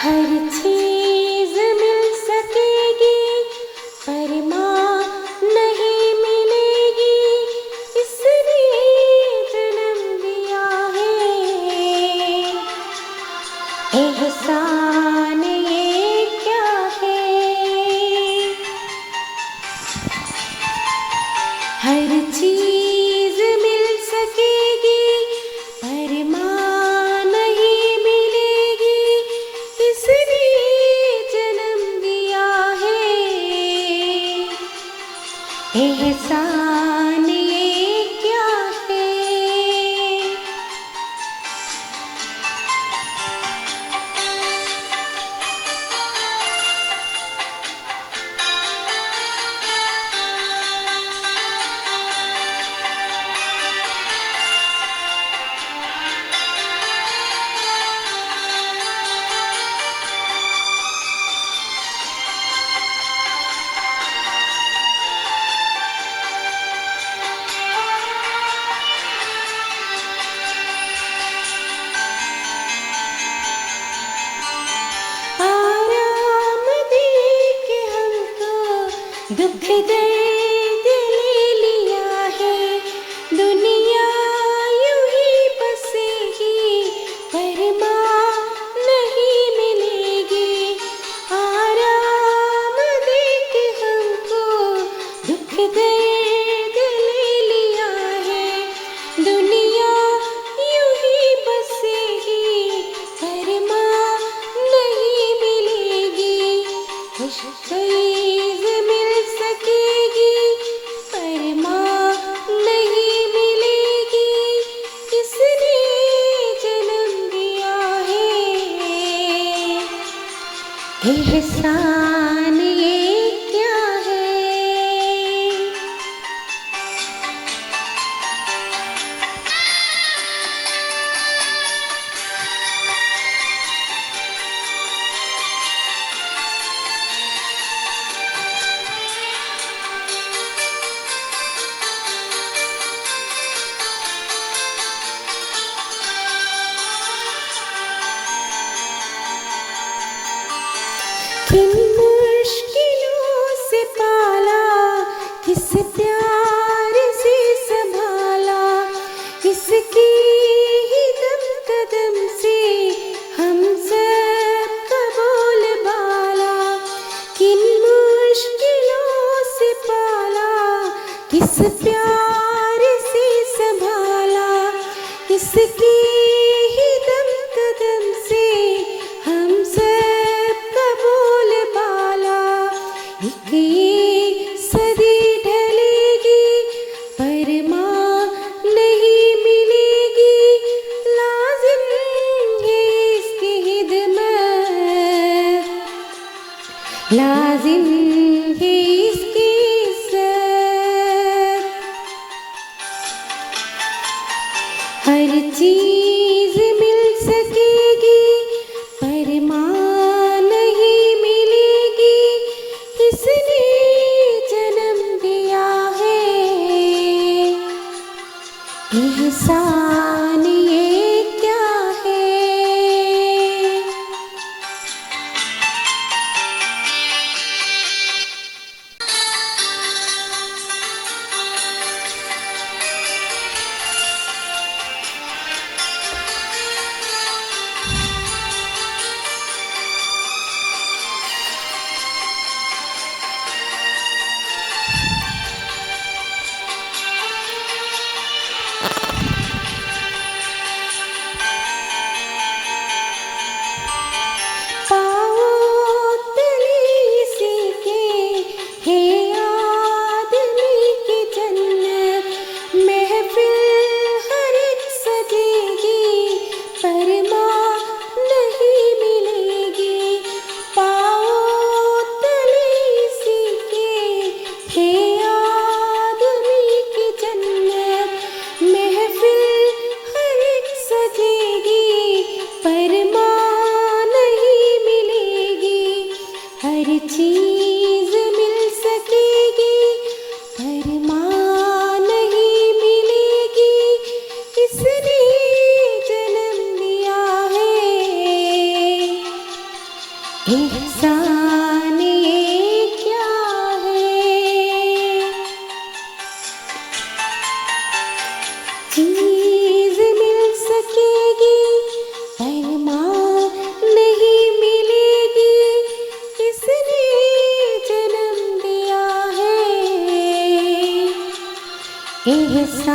हर चीज मिल सकेगी पर माँ नहीं मिलेगी, इसने जन्म दिया है। एहसान ये क्या है। हर चीज मिल सकेगी पर माँ नहीं मिलेगी, इसने जन्म दिया है। एहसान ये क्या है। आराम दे के हमको दुख दर्द ले लिया है। दुनिया यूं ही बसेगी पर माँ नहीं मिलेगी। आराम दे के हमको दुख दर्द ले लिया है। दुनिया यूं ही बसेगी पर माँ नहीं मिलेगी। खुश चीज मिल सकेगी पर माँ नहीं मिलेगी, किसने जन्म दिया है। एहसान ये क्या है। किन मुश्किलों से पाला, किस प्यार से संभाला, किसकी ही दम कदम से हम सब का बोलबाला। किन मुश्किलों से पाला, किस प्यार से संभाला, किसकी ही दम कदम से हम सब का बोलबाला। एक ये सदी ढलेगी पर माँ नहीं मिलेगी, लाजिम है इसकी हिदमत, लाजिम है इसकी इज्जत। हर चीज मिल सकेगी पर माँ नहीं मिलेगी, इसने जन्म दिया है। एहसान ये क्या है। एहसान ये क्या है, चीज मिल सकेगी पर माँ नहीं मिलेगी, किसने जन्म दिया है एहसान